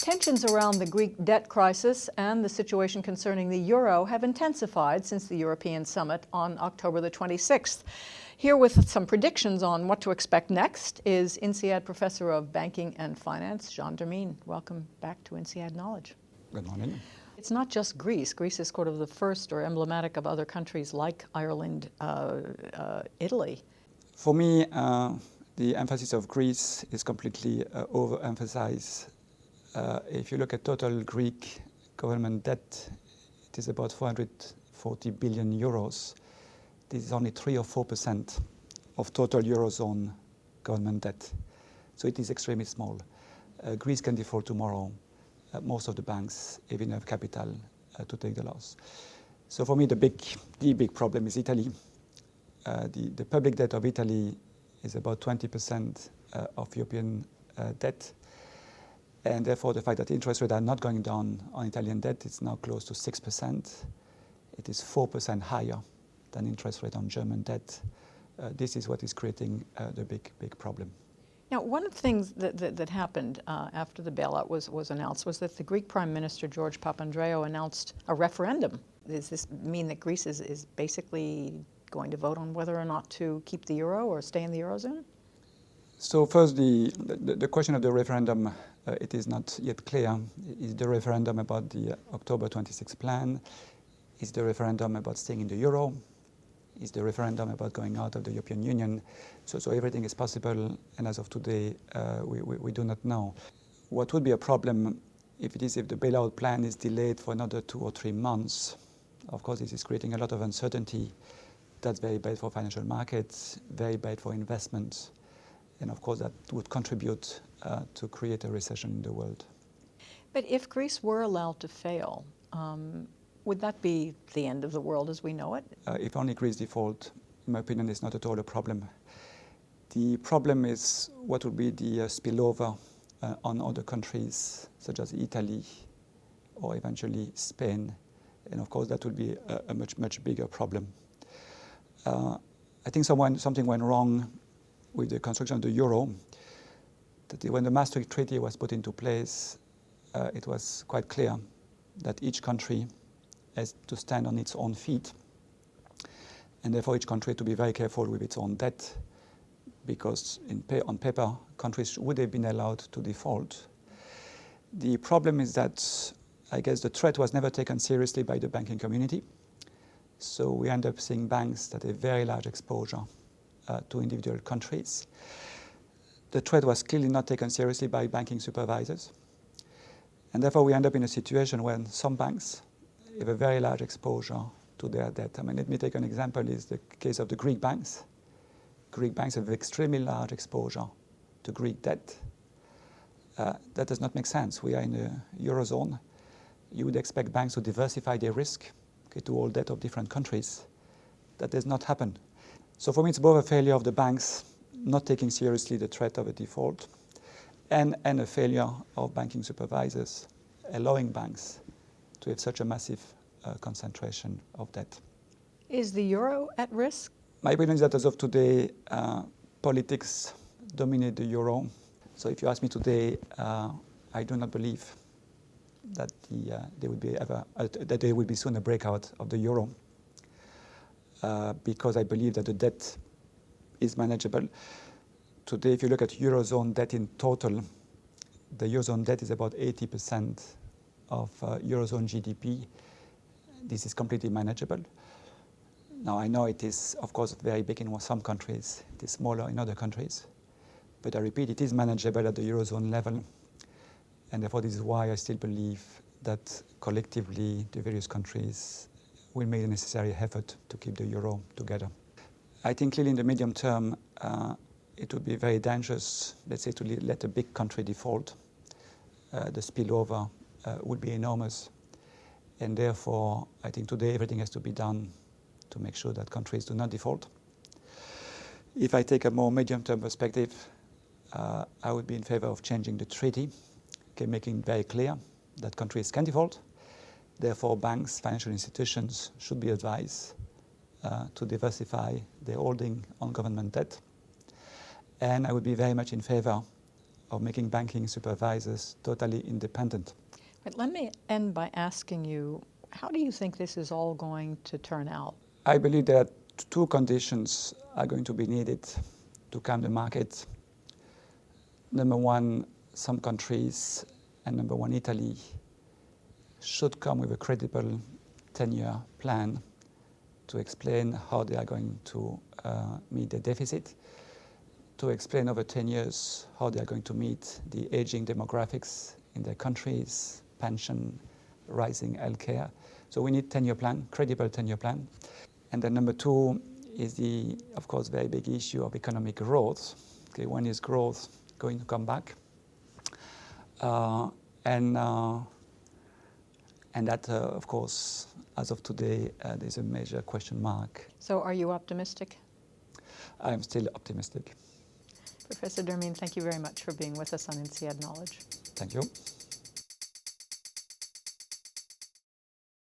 Tensions around the Greek debt crisis and the situation concerning the euro have intensified since the European summit on October the 26th. Here with some predictions on what to expect next is INSEAD Professor of Banking and Finance, Jean Dermine. Welcome back to INSEAD Knowledge. Good morning. It's not just Greece. Greece is sort of the first or emblematic of other countries like Ireland, Italy. For me, the emphasis of Greece is completely overemphasized. If you look at total Greek government debt, it is about 440 billion euros. This is only 3 or 4% of total Eurozone government debt. So it is extremely small. Greece can default tomorrow. Most of the banks even have capital to take the loss. So for me, the big problem is Italy. The public debt of Italy is about 20% of European debt. And therefore, the fact that interest rates are not going down on Italian debt, it's now close to 6%. It is 4% higher than interest rate on German debt. This is what is creating the big problem. Now, one of the things that happened after the bailout was announced was that the Greek Prime Minister, George Papandreou, announced a referendum. Does this mean that Greece is basically going to vote on whether or not to keep the euro or stay in the Eurozone? So first, the question of the referendum, it is not yet clear. Is the referendum about the October 26 plan? Is the referendum about staying in the euro? Is the referendum about going out of the European Union? So everything is possible, and as of today, we do not know. What would be a problem if the bailout plan is delayed for another 2 or 3 months? Of course, this is creating a lot of uncertainty. That's very bad for financial markets, very bad for investment. And of course, that would contribute to create a recession in the world. But if Greece were allowed to fail, would that be the end of the world as we know it? If only Greece default, in my opinion, is not at all a problem. The problem is what would be the spillover on other countries, such as Italy or eventually Spain. And of course, that would be a much bigger problem. I think something went wrong with the construction of the euro. That when the Maastricht Treaty was put into place, it was quite clear that each country has to stand on its own feet, and therefore each country to be very careful with its own debt, because on paper, countries would have been allowed to default. The problem is that, I guess, the threat was never taken seriously by the banking community. So we end up seeing banks that have very large exposure to individual countries. The threat was clearly not taken seriously by banking supervisors. And therefore, we end up in a situation when some banks have a very large exposure to their debt. I mean, let me take an example, is the case of the Greek banks. Greek banks have extremely large exposure to Greek debt. That does not make sense. We are in the Eurozone. You would expect banks to diversify their risk to all debt of different countries. That does not happen. So for me, it's both a failure of the banks not taking seriously the threat of a default and a failure of banking supervisors allowing banks to have such a massive concentration of debt. Is the euro at risk? My opinion is that as of today, politics dominate the euro. So if you ask me today, I do not believe that there will be soon a breakout of the euro, because I believe that the debt is manageable. Today, if you look at Eurozone debt in total, the Eurozone debt is about 80% of Eurozone GDP. This is completely manageable. Now, I know it is, of course, very big in some countries. It is smaller in other countries. But I repeat, it is manageable at the Eurozone level. And therefore, this is why I still believe that collectively the various countries will make the necessary effort to keep the euro together. I think clearly in the medium term, it would be very dangerous, let's say, to let a big country default. The spillover would be enormous. And therefore, I think today everything has to be done to make sure that countries do not default. If I take a more medium-term perspective, I would be in favor of changing the treaty, making it very clear that countries can default. Therefore, banks, financial institutions should be advised to diversify their holding on government debt. And I would be very much in favor of making banking supervisors totally independent. But let me end by asking you, how do you think this is all going to turn out? I believe that two conditions are going to be needed to calm the market. Number one, some countries, and number one, Italy, should come with a credible 10-year plan to explain how they are going to meet the deficit, to explain over 10 years how they are going to meet the aging demographics in their countries, pension, rising healthcare. So we need 10-year plan, credible 10-year plan. And then number two is the, of course, very big issue of economic growth. Okay, when is growth going to come back? And that, of course, as of today, there's a major question mark. So are you optimistic? I'm still optimistic. Professor Dermine, thank you very much for being with us on INSEAD Knowledge. Thank you.